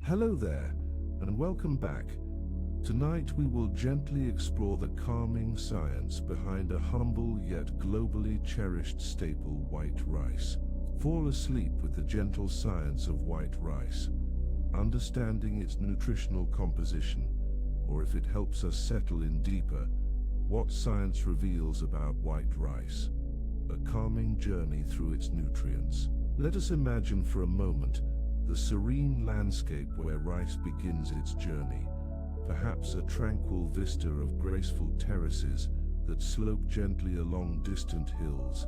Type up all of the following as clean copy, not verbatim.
Hello there, and welcome back. Tonight we will gently explore the calming science behind a humble yet globally cherished staple, white rice. Fall asleep with the gentle science of white rice, understanding its nutritional composition, or if it helps us settle in deeper, what science reveals about white rice. A calming journey through its nutrients. Let us imagine for a moment the serene landscape where rice begins its journey, perhaps a tranquil vista of graceful terraces that slope gently along distant hills,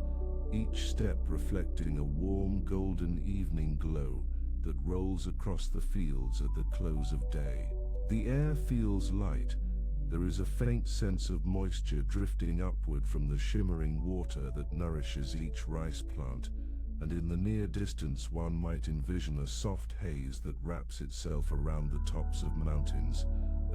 each step reflecting a warm golden evening glow that rolls across the fields at the close of day. The air feels light. There is a faint sense of moisture drifting upward from the shimmering water that nourishes each rice plant, and in the near distance one might envision a soft haze that wraps itself around the tops of mountains,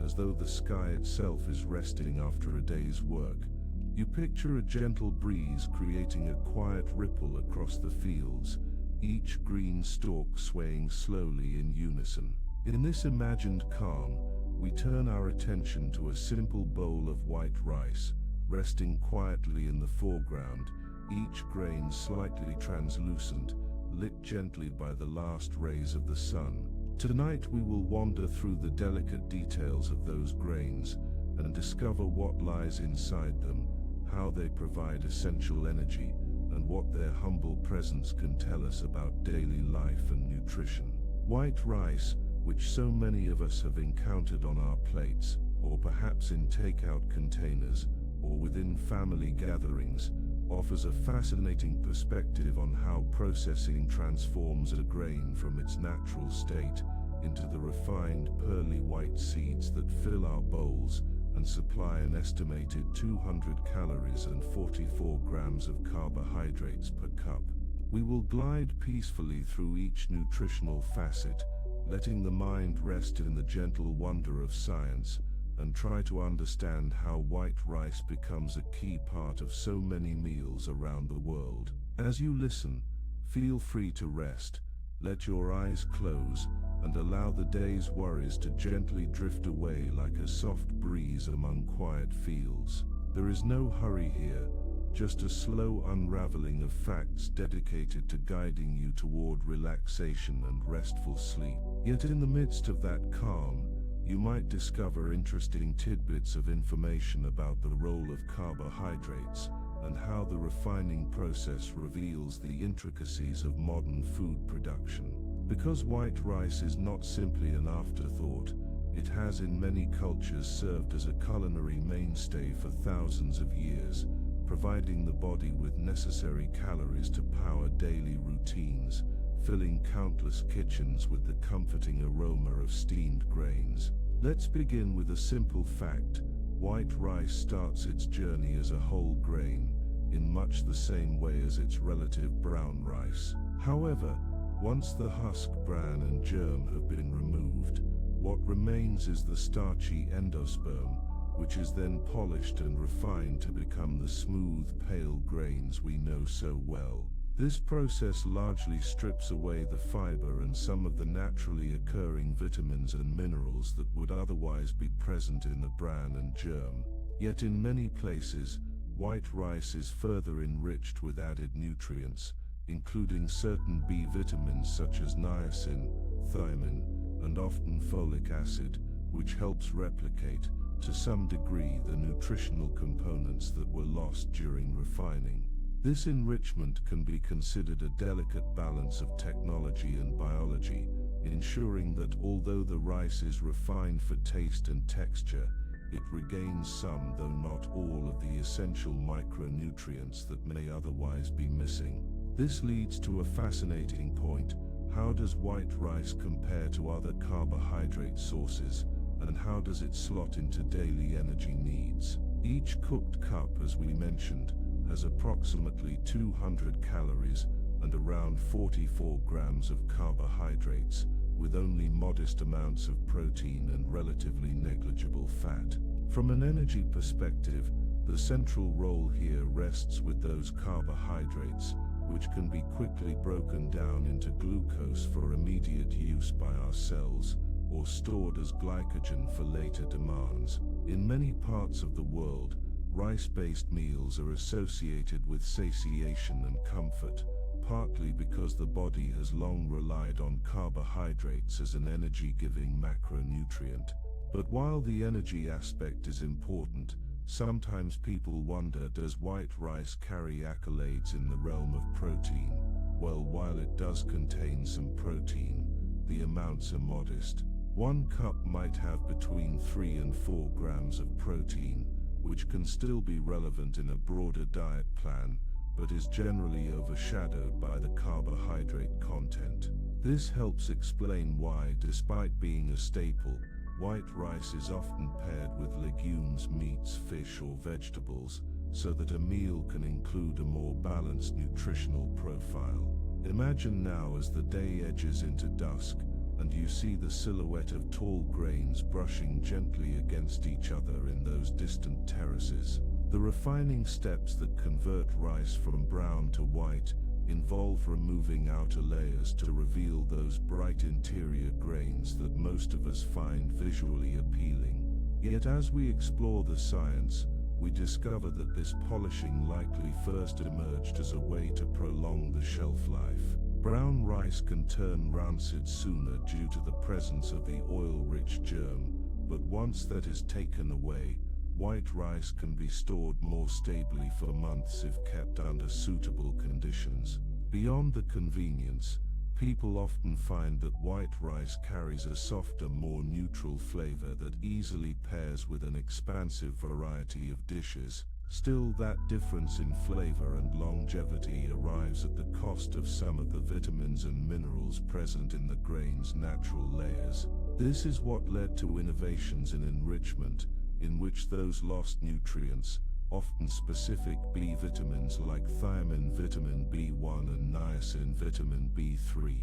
as though the sky itself is resting after a day's work. You picture a gentle breeze creating a quiet ripple across the fields, each green stalk swaying slowly in unison. In this imagined calm, we turn our attention to a simple bowl of white rice, resting quietly in the foreground, each grain slightly translucent, lit gently by the last rays of the sun. Tonight we will wander through the delicate details of those grains and discover what lies inside them, how they provide essential energy, and what their humble presence can tell us about daily life and nutrition. White rice, which so many of us have encountered on our plates, or perhaps in takeout containers, or within family gatherings, offers a fascinating perspective on how processing transforms a grain from its natural state into the refined pearly white seeds that fill our bowls and supply an estimated 200 calories and 44 grams of carbohydrates per cup. We will glide peacefully through each nutritional facet, letting the mind rest in the gentle wonder of science, and try to understand how white rice becomes a key part of so many meals around the world. As you listen, feel free to rest, let your eyes close, and allow the day's worries to gently drift away like a soft breeze among quiet fields. There is no hurry here, just a slow unraveling of facts dedicated to guiding you toward relaxation and restful sleep. Yet in the midst of that calm, you might discover interesting tidbits of information about the role of carbohydrates and how the refining process reveals the intricacies of modern food production. Because white rice is not simply an afterthought, it has in many cultures served as a culinary mainstay for thousands of years, providing the body with necessary calories to power daily routines, filling countless kitchens with the comforting aroma of steamed grains. Let's begin with a simple fact. White rice starts its journey as a whole grain, in much the same way as its relative brown rice. However, once the husk, bran and germ have been removed, what remains is the starchy endosperm, which is then polished and refined to become the smooth, pale grains we know so well. This process largely strips away the fiber and some of the naturally occurring vitamins and minerals that would otherwise be present in the bran and germ. Yet in many places, white rice is further enriched with added nutrients, including certain B vitamins such as niacin, thiamine, and often folic acid, which helps replicate, to some degree, the nutritional components that were lost during refining. This enrichment can be considered a delicate balance of technology and biology, ensuring that although the rice is refined for taste and texture, it regains some, though not all, of the essential micronutrients that may otherwise be missing. This leads to a fascinating point. How does white rice compare to other carbohydrate sources, and how does it slot into daily energy needs? Each cooked cup, as we mentioned, has approximately 200 calories and around 44 grams of carbohydrates, with only modest amounts of protein and relatively negligible fat. From an energy perspective, the central role here rests with those carbohydrates, which can be quickly broken down into glucose for immediate use by our cells, or stored as glycogen for later demands. In many parts of the world, rice-based meals are associated with satiation and comfort, partly because the body has long relied on carbohydrates as an energy-giving macronutrient. But while the energy aspect is important, sometimes people wonder, does white rice carry accolades in the realm of protein? Well, while it does contain some protein, the amounts are modest. 1 cup might have between 3 and 4 grams of protein, which can still be relevant in a broader diet plan, but is generally overshadowed by the carbohydrate content. This helps explain why, despite being a staple, white rice is often paired with legumes, meats, fish, or vegetables, so that a meal can include a more balanced nutritional profile. Imagine now as the day edges into dusk, and you see the silhouette of tall grains brushing gently against each other in those distant terraces. The refining steps that convert rice from brown to white involve removing outer layers to reveal those bright interior grains that most of us find visually appealing. Yet as we explore the science, we discover that this polishing likely first emerged as a way to prolong the shelf life. Brown rice can turn rancid sooner due to the presence of the oil-rich germ, but once that is taken away, white rice can be stored more stably for months if kept under suitable conditions. Beyond the convenience, people often find that white rice carries a softer, more neutral flavor that easily pairs with an expansive variety of dishes. Still, that difference in flavor and longevity arrives at the cost of some of the vitamins and minerals present in the grain's natural layers. This is what led to innovations in enrichment, in which those lost nutrients, often specific B vitamins like thiamine, vitamin B1 and niacin, vitamin B3,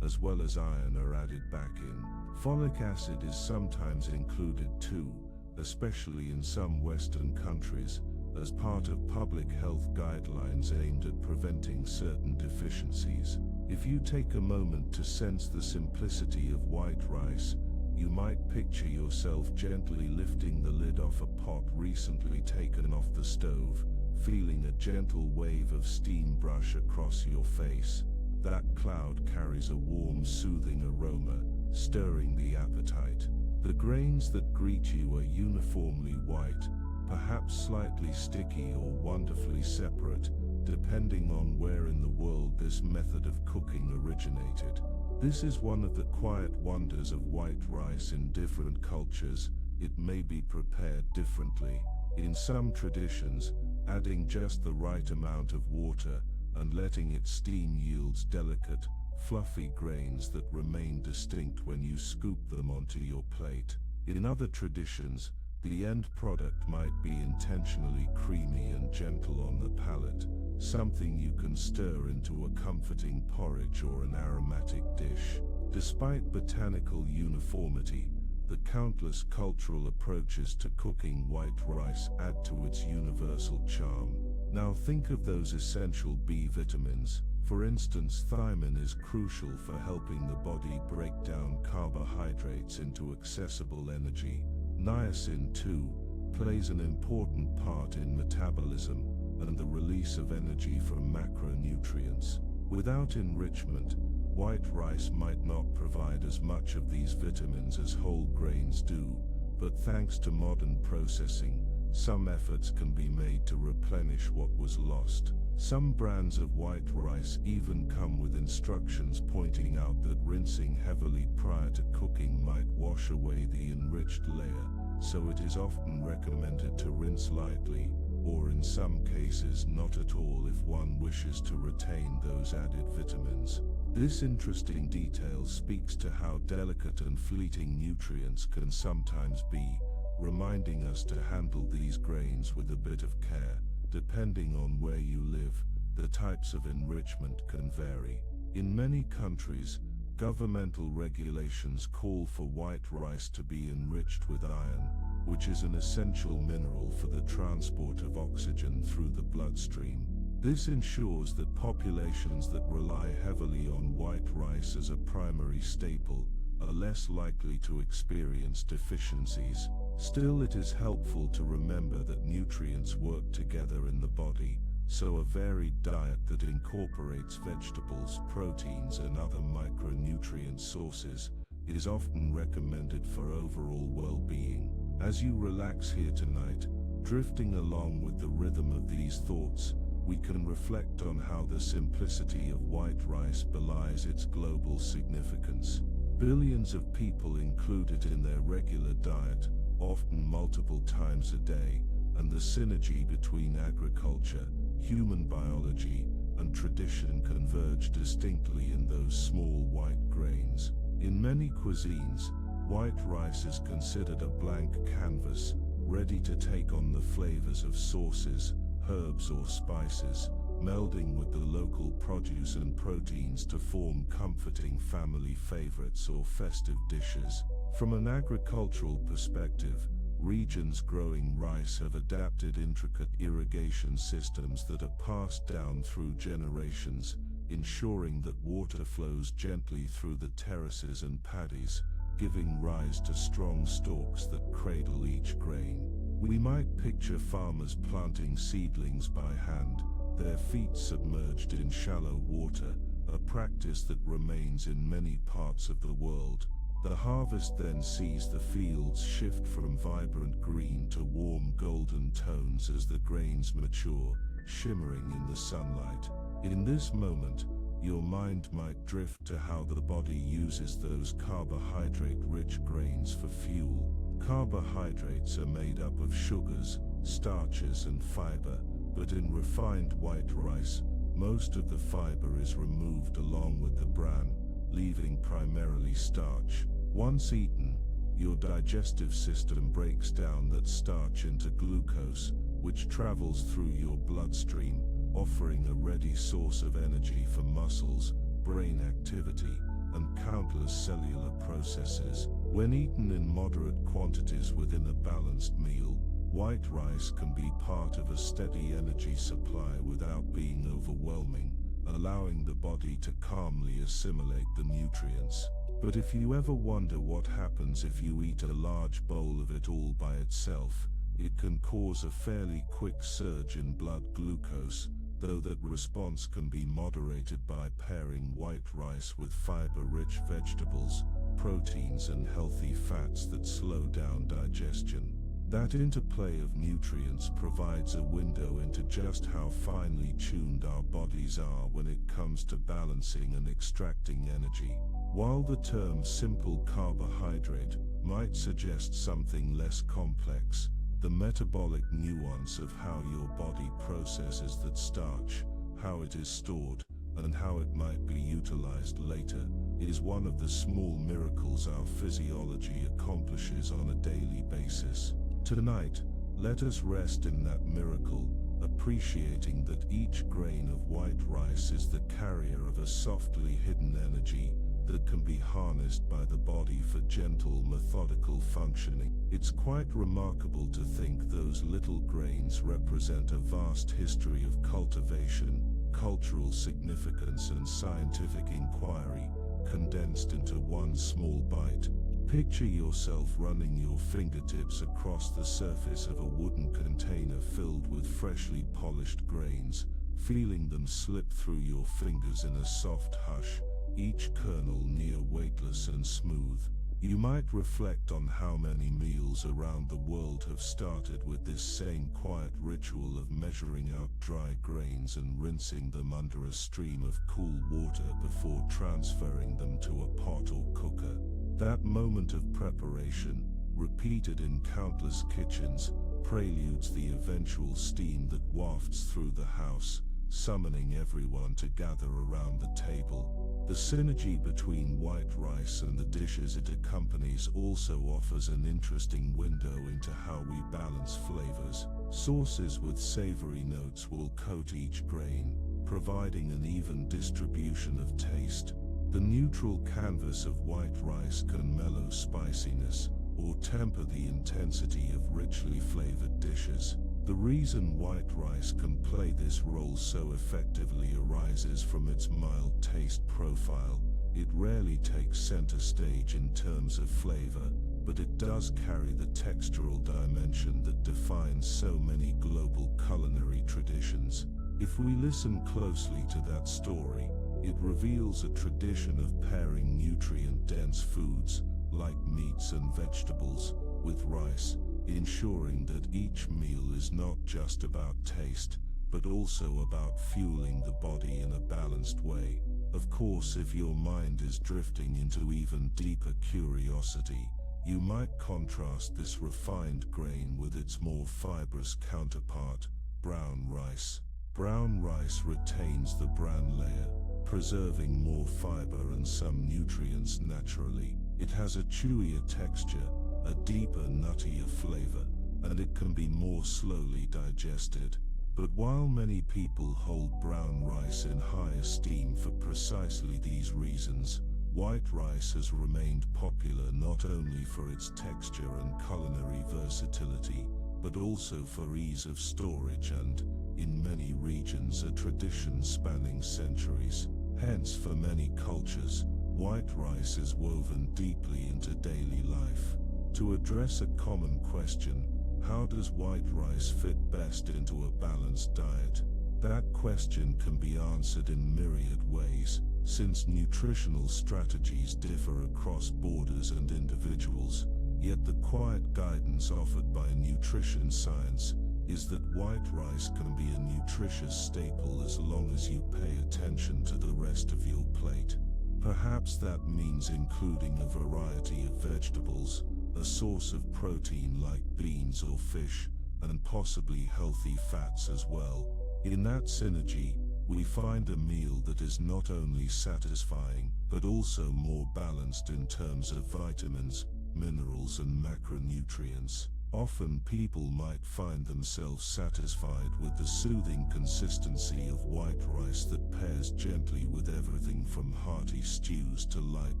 as well as iron, are added back in. Folic acid is sometimes included too, especially in some Western countries, as part of public health guidelines aimed at preventing certain deficiencies. If you take a moment to sense the simplicity of white rice, you might picture yourself gently lifting the lid off a pot recently taken off the stove, feeling a gentle wave of steam brush across your face. That cloud carries a warm, soothing aroma, stirring the appetite. The grains that greet you are uniformly white, perhaps slightly sticky or wonderfully separate, depending on where in the world this method of cooking originated. This is one of the quiet wonders of white rice. In different cultures, it may be prepared differently. In some traditions, adding just the right amount of water and letting it steam yields delicate, fluffy grains that remain distinct when you scoop them onto your plate. In other traditions, the end product might be intentionally creamy and gentle on the palate, something you can stir into a comforting porridge or an aromatic dish. Despite botanical uniformity, the countless cultural approaches to cooking white rice add to its universal charm. Now think of those essential B vitamins. For instance, thiamine is crucial for helping the body break down carbohydrates into accessible energy. Niacin, too, plays an important part in metabolism and the release of energy from macronutrients. Without enrichment, white rice might not provide as much of these vitamins as whole grains do, but thanks to modern processing, some efforts can be made to replenish what was lost. Some brands of white rice even come with instructions pointing out that rinsing heavily prior to cooking might wash away the enriched layer, so it is often recommended to rinse lightly, or in some cases not at all if one wishes to retain those added vitamins. This interesting detail speaks to how delicate and fleeting nutrients can sometimes be, reminding us to handle these grains with a bit of care. Depending on where you live, the types of enrichment can vary. In many countries, governmental regulations call for white rice to be enriched with iron, which is an essential mineral for the transport of oxygen through the bloodstream. This ensures that populations that rely heavily on white rice as a primary staple are less likely to experience deficiencies. Still, it is helpful to remember that nutrients work together in the body, so a varied diet that incorporates vegetables, proteins, and other micronutrient sources is often recommended for overall well-being. As you relax here tonight, drifting along with the rhythm of these thoughts, we can reflect on how the simplicity of white rice belies its global significance. Billions of people include it in their regular diet, often multiple times a day, and the synergy between agriculture, human biology, and tradition converge distinctly in those small white grains. In many cuisines, white rice is considered a blank canvas, ready to take on the flavors of sauces, herbs, or spices, melding with the local produce and proteins to form comforting family favorites or festive dishes. From an agricultural perspective, regions growing rice have adapted intricate irrigation systems that are passed down through generations, ensuring that water flows gently through the terraces and paddies, giving rise to strong stalks that cradle each grain. We might picture farmers planting seedlings by hand, their feet submerged in shallow water, a practice that remains in many parts of the world. The harvest then sees the fields shift from vibrant green to warm golden tones as the grains mature, shimmering in the sunlight. In this moment, your mind might drift to how the body uses those carbohydrate-rich grains for fuel. Carbohydrates are made up of sugars, starches, and fiber, but in refined white rice, most of the fiber is removed along with the bran, leaving primarily starch. Once eaten, your digestive system breaks down that starch into glucose, which travels through your bloodstream, offering a ready source of energy for muscles, brain activity, and countless cellular processes. When eaten in moderate quantities within a balanced meal, white rice can be part of a steady energy supply without being overwhelming, allowing the body to calmly assimilate the nutrients. But if you ever wonder what happens if you eat a large bowl of it all by itself, it can cause a fairly quick surge in blood glucose, though that response can be moderated by pairing white rice with fiber-rich vegetables, proteins, and healthy fats that slow down digestion. That interplay of nutrients provides a window into just how finely tuned our bodies are when it comes to balancing and extracting energy. While the term simple carbohydrate might suggest something less complex, the metabolic nuance of how your body processes that starch, how it is stored, and how it might be utilized later, is one of the small miracles our physiology accomplishes on a daily basis. Tonight, let us rest in that miracle, appreciating that each grain of white rice is the carrier of a softly hidden energy that can be harnessed by the body for gentle, methodical functioning. It's quite remarkable to think those little grains represent a vast history of cultivation, cultural significance, and scientific inquiry, condensed into one small bite. Picture yourself running your fingertips across the surface of a wooden container filled with freshly polished grains, feeling them slip through your fingers in a soft hush, each kernel near weightless and smooth. You might reflect on how many meals around the world have started with this same quiet ritual of measuring out dry grains and rinsing them under a stream of cool water before transferring them to a pot or cooker. That moment of preparation, repeated in countless kitchens, preludes the eventual steam that wafts through the house, summoning everyone to gather around the table. The synergy between white rice and the dishes it accompanies also offers an interesting window into how we balance flavors. Sauces with savory notes will coat each grain, providing an even distribution of taste. The neutral canvas of white rice can mellow spiciness, or temper the intensity of richly flavored dishes. The reason white rice can play this role so effectively arises from its mild taste profile, It rarely takes center stage in terms of flavor, but it does carry the textural dimension that defines so many global culinary traditions. If we listen closely to that story, it reveals a tradition of pairing nutrient-dense foods, like meats and vegetables, with rice, ensuring that each meal is not just about taste, but also about fueling the body in a balanced way. Of course, if your mind is drifting into even deeper curiosity, you might contrast this refined grain with its more fibrous counterpart, brown rice. Brown rice retains the bran layer, preserving more fiber and some nutrients naturally. It has a chewier texture, a deeper, nuttier flavor, and it can be more slowly digested. But while many people hold brown rice in high esteem for precisely these reasons, white rice has remained popular not only for its texture and culinary versatility, but also for ease of storage and, in many regions, a tradition spanning centuries. Hence, for many cultures, white rice is woven deeply into daily life. To address a common question, how does white rice fit best into a balanced diet? That question can be answered in myriad ways, since nutritional strategies differ across borders and individuals. Yet the quiet guidance offered by nutrition science is that white rice can be a nutritious staple as long as you pay attention to the rest of your plate. Perhaps that means including a variety of vegetables, a source of protein like beans or fish, and possibly healthy fats as well. In that synergy, we find a meal that is not only satisfying, but also more balanced in terms of vitamins, minerals, and macronutrients. Often people might find themselves satisfied with the soothing consistency of white rice that pairs gently with everything from hearty stews to light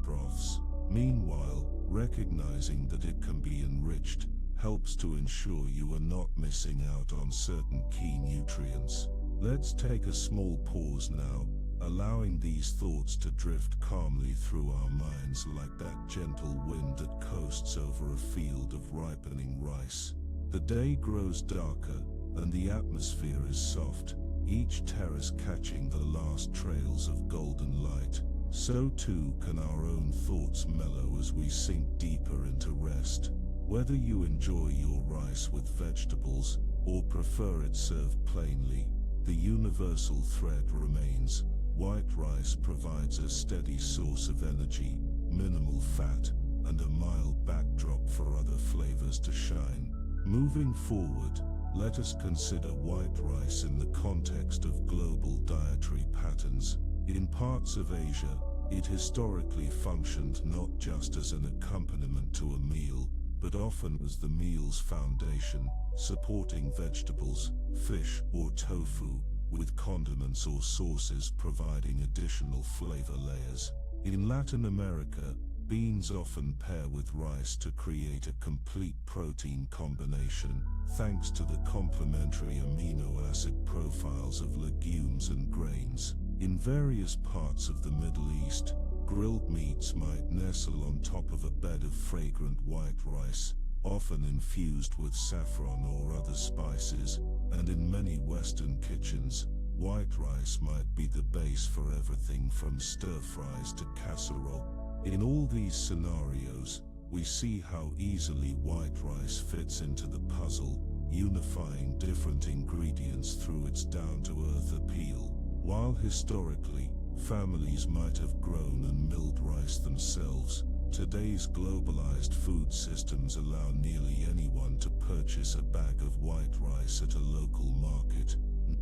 broths. Meanwhile, recognizing that it can be enriched helps to ensure you are not missing out on certain key nutrients. Let's take a small pause now, allowing these thoughts to drift calmly through our minds like that gentle wind that coasts over a field of ripening rice. The day grows darker, and the atmosphere is soft, each terrace catching the last trails of golden light. So too can our own thoughts mellow as we sink deeper into rest. Whether you enjoy your rice with vegetables, or prefer it served plainly, the universal thread remains. White rice provides a steady source of energy, minimal fat, and a mild backdrop for other flavors to shine. Moving forward, let us consider white rice in the context of global dietary patterns. In parts of Asia, it historically functioned not just as an accompaniment to a meal, but often as the meal's foundation, supporting vegetables, fish, or tofu, with condiments or sauces providing additional flavor layers. In Latin America, beans often pair with rice to create a complete protein combination, thanks to the complementary amino acid profiles of legumes and grains. In various parts of the Middle East, grilled meats might nestle on top of a bed of fragrant white rice, often infused with saffron or other spices, and in many Western kitchens, white rice might be the base for everything from stir-fries to casserole. In all these scenarios, we see how easily white rice fits into the puzzle, unifying different ingredients through its down-to-earth appeal. While historically, families might have grown and milled rice themselves, today's globalized food systems allow nearly anyone to purchase a bag of white rice at a local market,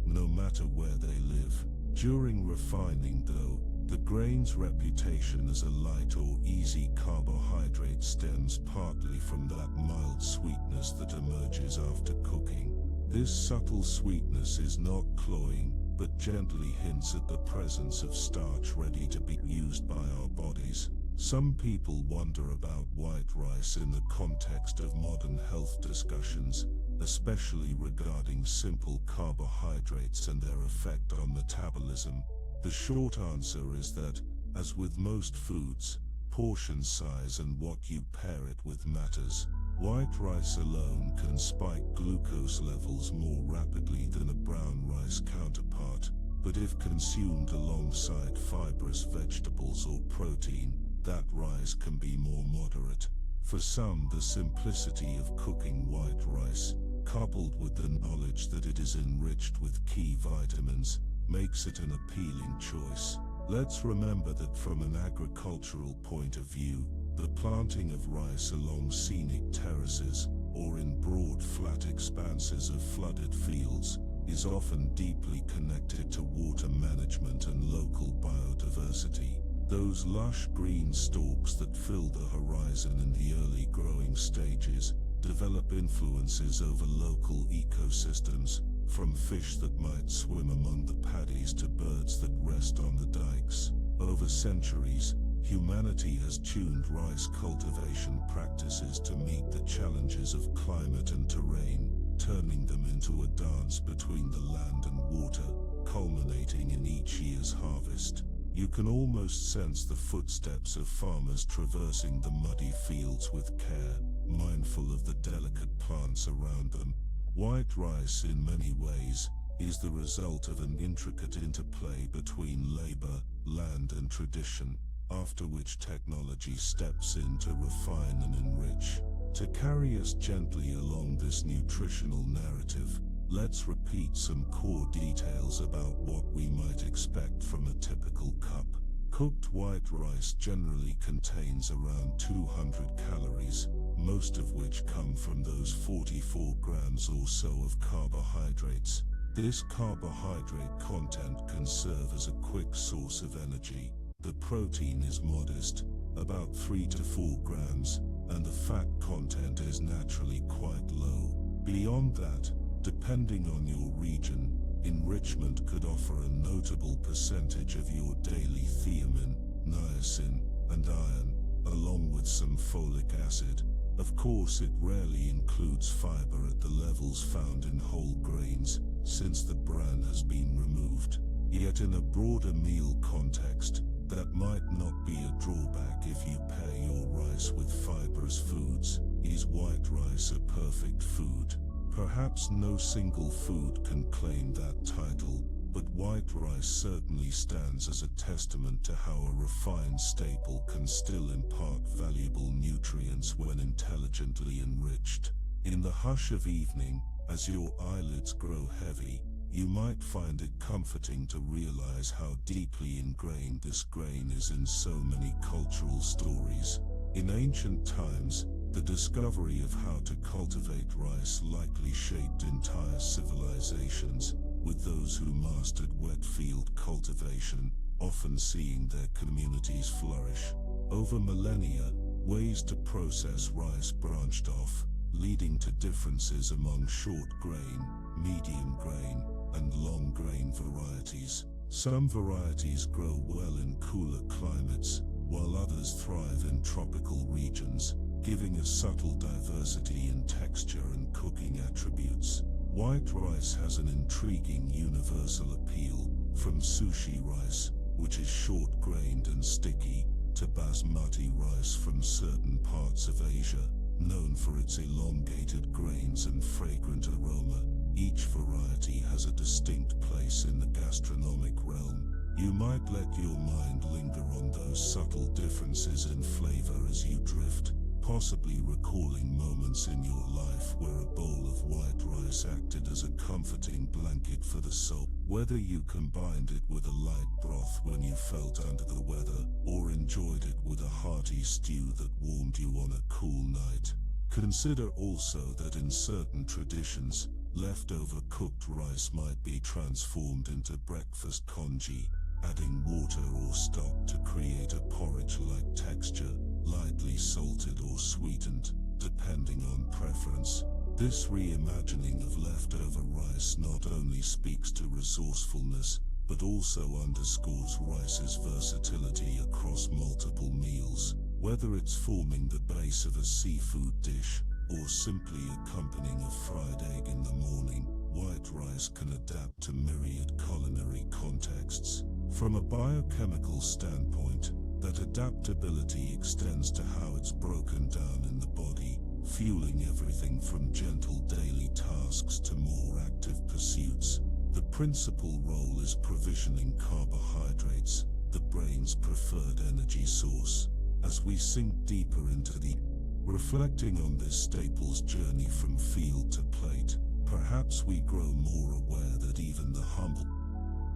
no matter where they live. During refining, though, the grain's reputation as a light or easy carbohydrate stems partly from that mild sweetness that emerges after cooking. This subtle sweetness is not cloying, but gently hints at the presence of starch ready to be used by our bodies. Some people wonder about white rice in the context of modern health discussions, especially regarding simple carbohydrates and their effect on metabolism. The short answer is that, As with most foods, portion size and what you pair it with matters. White rice alone can spike glucose levels more rapidly than a brown rice counterpart, but if consumed alongside fibrous vegetables or protein, that rise can be more moderate. For some, the simplicity of cooking white rice, coupled with the knowledge that it is enriched with key vitamins, makes it an appealing choice. Let's remember that from an agricultural point of view, the planting of rice along scenic terraces or in broad flat expanses of flooded fields is often deeply connected to water management and local biodiversity. Those lush green stalks that fill the horizon in the early growing stages develop influences over local ecosystems, from fish that might swim among the paddies to birds that rest on the dikes. Over centuries, humanity has tuned rice cultivation practices to meet the challenges of climate and terrain, turning them into a dance between the land and water, culminating in each year's harvest. You can almost sense the footsteps of farmers traversing the muddy fields with care, mindful of the delicate plants around them. White rice, in many ways, is the result of an intricate interplay between labor, land, and tradition, after which technology steps in to refine and enrich. To carry us gently along this nutritional narrative, let's repeat some core details about what we might expect from a typical cup. Cooked white rice generally contains around 200 calories, most of which come from those 44 grams or so of carbohydrates. This carbohydrate content can serve as a quick source of energy. The protein is modest, about 3 to 4 grams, and the fat content is naturally quite low. Beyond that, depending on your region, enrichment could offer a notable percentage of your daily thiamine, niacin, and iron, along with some folic acid. Of course, it rarely includes fiber at the levels found in whole grains, since the bran has been removed. Yet in a broader meal context, that might not be a drawback if you pair your rice with fibrous foods. Is white rice a perfect food? Perhaps no single food can claim that title, but white rice certainly stands as a testament to how a refined staple can still impart valuable nutrients when intelligently enriched. In the hush of evening, as your eyelids grow heavy, you might find it comforting to realize how deeply ingrained this grain is in so many cultural stories. In ancient times, the discovery of how to cultivate rice likely shaped entire civilizations, with those who mastered wet field cultivation often seeing their communities flourish. Over millennia, ways to process rice branched off, leading to differences among short grain, medium grain, and long grain varieties. Some varieties grow well in cooler climates, while others thrive in tropical regions, giving a subtle diversity in texture and cooking attributes. White rice has an intriguing universal appeal, from sushi rice, which is short-grained and sticky, to basmati rice from certain parts of Asia, known for its elongated grains and fragrant aroma. Each variety has a distinct place in the gastronomic realm. You might let your mind linger on those subtle differences in flavor as you drift, possibly recalling moments in your life where a bowl of white rice acted as a comforting blanket for the soul. Whether you combined it with a light broth when you felt under the weather, or enjoyed it with a hearty stew that warmed you on a cool night. Consider also that in certain traditions, leftover cooked rice might be transformed into breakfast congee, adding water or stock to create a porridge-like texture, lightly salted or sweetened, depending on preference. This reimagining of leftover rice not only speaks to resourcefulness, but also underscores rice's versatility across multiple meals. Whether it's forming the base of a seafood dish, or simply accompanying a fried egg in the morning, white rice can adapt to myriad culinary contexts. From a biochemical standpoint, that adaptability extends to how it's broken down in the body, fueling everything from gentle daily tasks to more active pursuits. The principal role is provisioning carbohydrates, the brain's preferred energy source. As we sink deeper into the reflecting on this staple's journey from field to plate, perhaps we grow more aware that even the humble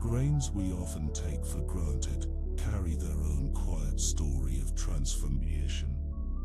grains we often take for granted carry their own quiet story of transformation.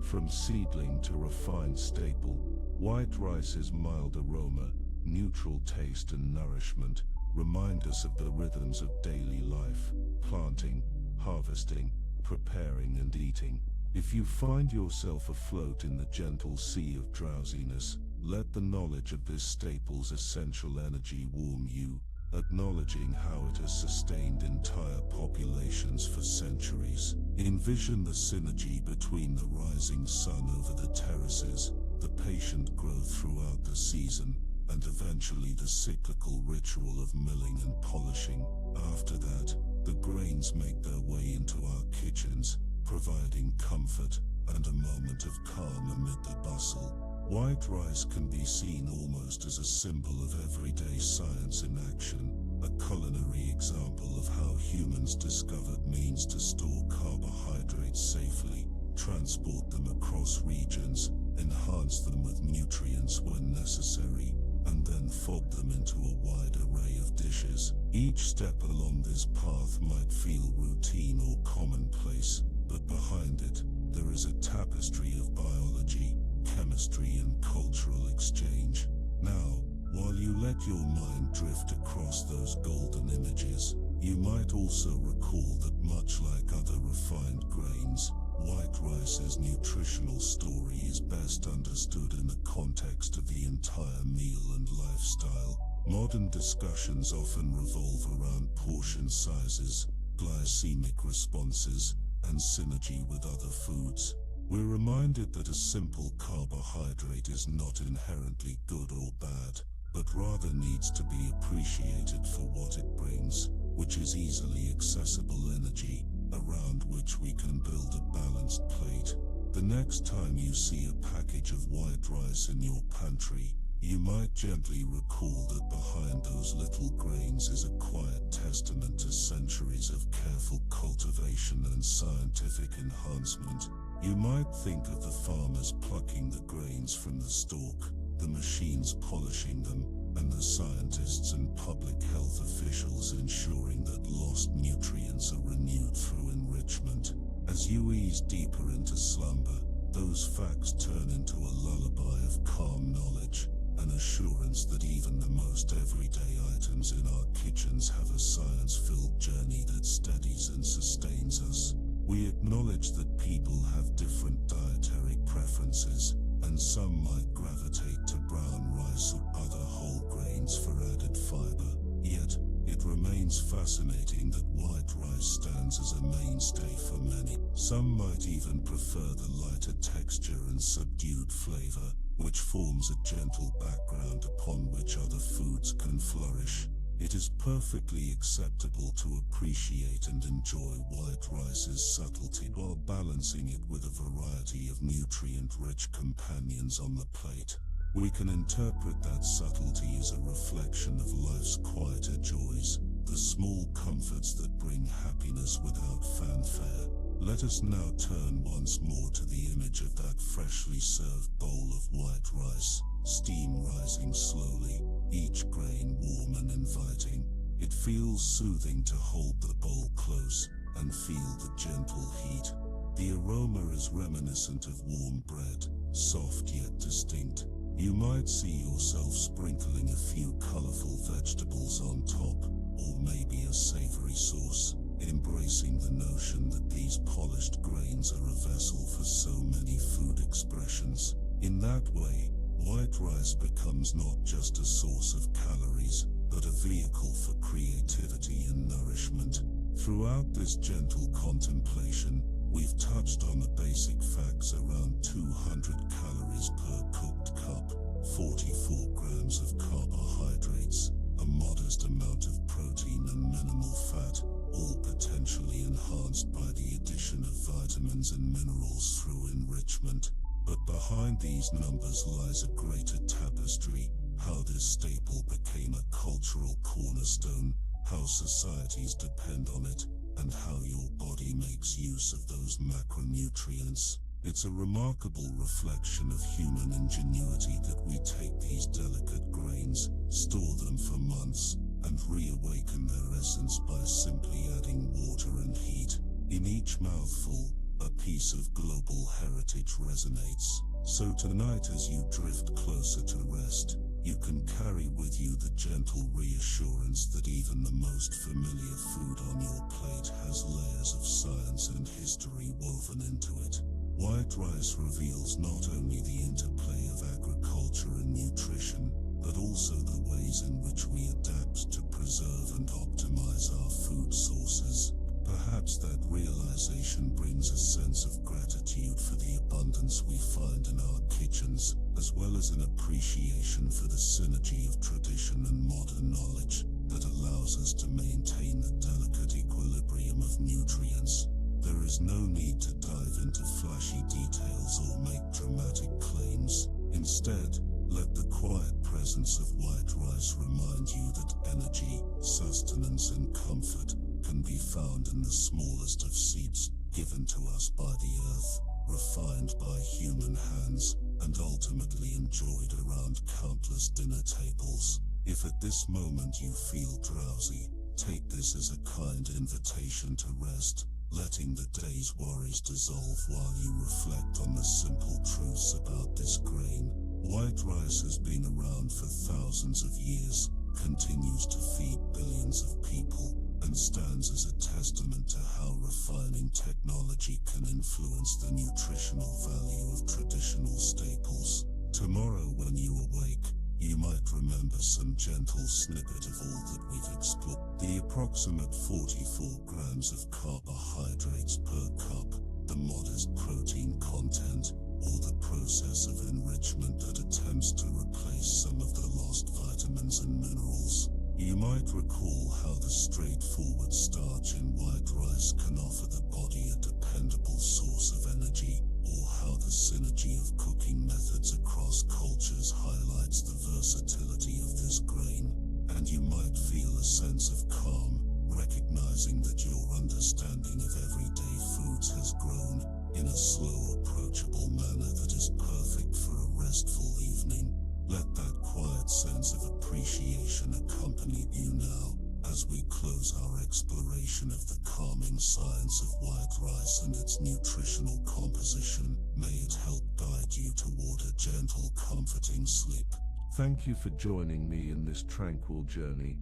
From seedling to refined staple, white rice's mild aroma, neutral taste and nourishment remind us of the rhythms of daily life: planting, harvesting, preparing and eating. If you find yourself afloat in the gentle sea of drowsiness, let the knowledge of this staple's essential energy warm you, acknowledging how it has sustained entire populations for centuries. Envision the synergy between the rising sun over the terraces, the patient growth throughout the season, and eventually the cyclical ritual of milling and polishing. After that, the grains make their way into our kitchens, providing comfort and a moment of calm amid the bustle. White rice can be seen almost as a symbol of everyday science in action, a culinary example of how humans discovered means to store carbohydrates safely, transport them across regions, enhance them with nutrients when necessary, and then fog them into a wide array of dishes. Each step along this path might feel routine or commonplace, but behind it, there is a tapestry of biology, chemistry and cultural exchange. Now, while you let your mind drift across those golden images, you might also recall that much like other refined grains, white rice's nutritional story is best understood in the context of the entire meal and lifestyle. Modern discussions often revolve around portion sizes, glycemic responses, and synergy with other foods. We're reminded that a simple carbohydrate is not inherently good or bad, but rather needs to be appreciated for what it brings, which is easily accessible energy, around which we can build a balanced plate. The next time you see a package of white rice in your pantry, you might gently recall that behind those little grains is a quiet testament to centuries of careful cultivation and scientific enhancement. You might think of the farmers plucking the grains from the stalk, the machines polishing them, and the scientists and public health officials ensuring that lost nutrients are renewed through enrichment. As you ease deeper into slumber, those facts turn into a lullaby of calm knowledge, an assurance that even the most everyday items in our kitchens have a science-filled journey that steadies and sustains us. We acknowledge that people have different dietary preferences, and some might gravitate to brown rice or other whole grains for added fiber. Yet, it remains fascinating that white rice stands as a mainstay for many. Some might even prefer the lighter texture and subdued flavor, which forms a gentle background upon which other foods can flourish. It is perfectly acceptable to appreciate and enjoy white rice's subtlety while balancing it with a variety of nutrient-rich companions on the plate. We can interpret that subtlety as a reflection of life's quieter joys, the small comforts that bring happiness without fanfare. Let us now turn once more to the image of that freshly served bowl of white rice, steam rising slowly, each grain warm and inviting. It feels soothing to hold the bowl close and feel the gentle heat. The aroma is reminiscent of warm bread, soft yet distinct. You might see yourself sprinkling a few colorful vegetables on top, or maybe a savory sauce, embracing the notion that these polished grains are a vessel for so many food expressions. In that way, white rice becomes not just a source of calories, but a vehicle for creativity and nourishment. Throughout this gentle contemplation, we've touched on the basic facts around 200 calories per cooked cup, 44 grams of carbohydrates, a modest amount of protein and minimal fat, all potentially enhanced by the addition of vitamins and minerals through enrichment. But behind these numbers lies a greater tapestry: how this staple became a cultural cornerstone, how societies depend on it, and how your body makes use of those macronutrients. It's a remarkable reflection of human ingenuity that we take these delicate grains, store them for months, and reawaken their essence by simply adding water and heat. In each mouthful, a piece of global heritage resonates. So tonight, as you drift closer to rest, you can carry with you the gentle reassurance that even the most familiar food on your plate has layers of science and history woven into it. White rice reveals not only the interplay of agriculture and nutrition, but also the ways in which we adapt to preserve and optimize our food sources. Perhaps that realization brings a sense of gratitude for the abundance we find in our kitchens, as well as an appreciation for the synergy of tradition and modern knowledge that allows us to maintain the delicate equilibrium of nutrients. There is no need to dive into flashy details or make dramatic claims. Instead, let the quiet presence of white rice remind you that energy, sustenance, and comfort can be found in the smallest of seeds, given to us by the earth, refined by human hands, and ultimately enjoyed around countless dinner tables. If at this moment you feel drowsy, take this as a kind invitation to rest, letting the day's worries dissolve while you reflect on the simple truths about this grain. White rice has been around for thousands of years, continues to feed billions of people, and stands as a testament to how refining technology can influence the nutritional value of traditional staples. Tomorrow, when you awake, you might remember some gentle snippet of all that we've explored. The approximate 44 grams of carbohydrates per cup, the modest protein content, or the process of enrichment that attempts to replace some of the lost vitamins and minerals. You might recall how the straightforward starch in white rice can offer the body a dependable source of energy, or how the synergy of cooking methods across cultures highlights the versatility of this grain. And you might feel a sense of calm, recognizing that your understanding of everyday foods has grown in a slow, approachable manner that is perfect for a restful evening. Let that quiet sense of appreciation accompany you now, as we close our exploration of the calming science of white rice and its nutritional composition. May it help guide you toward a gentle, comforting sleep. Thank you for joining me in this tranquil journey,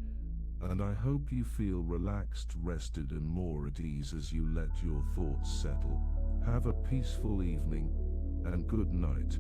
and I hope you feel relaxed, rested, and more at ease as you let your thoughts settle. Have a peaceful evening, and good night.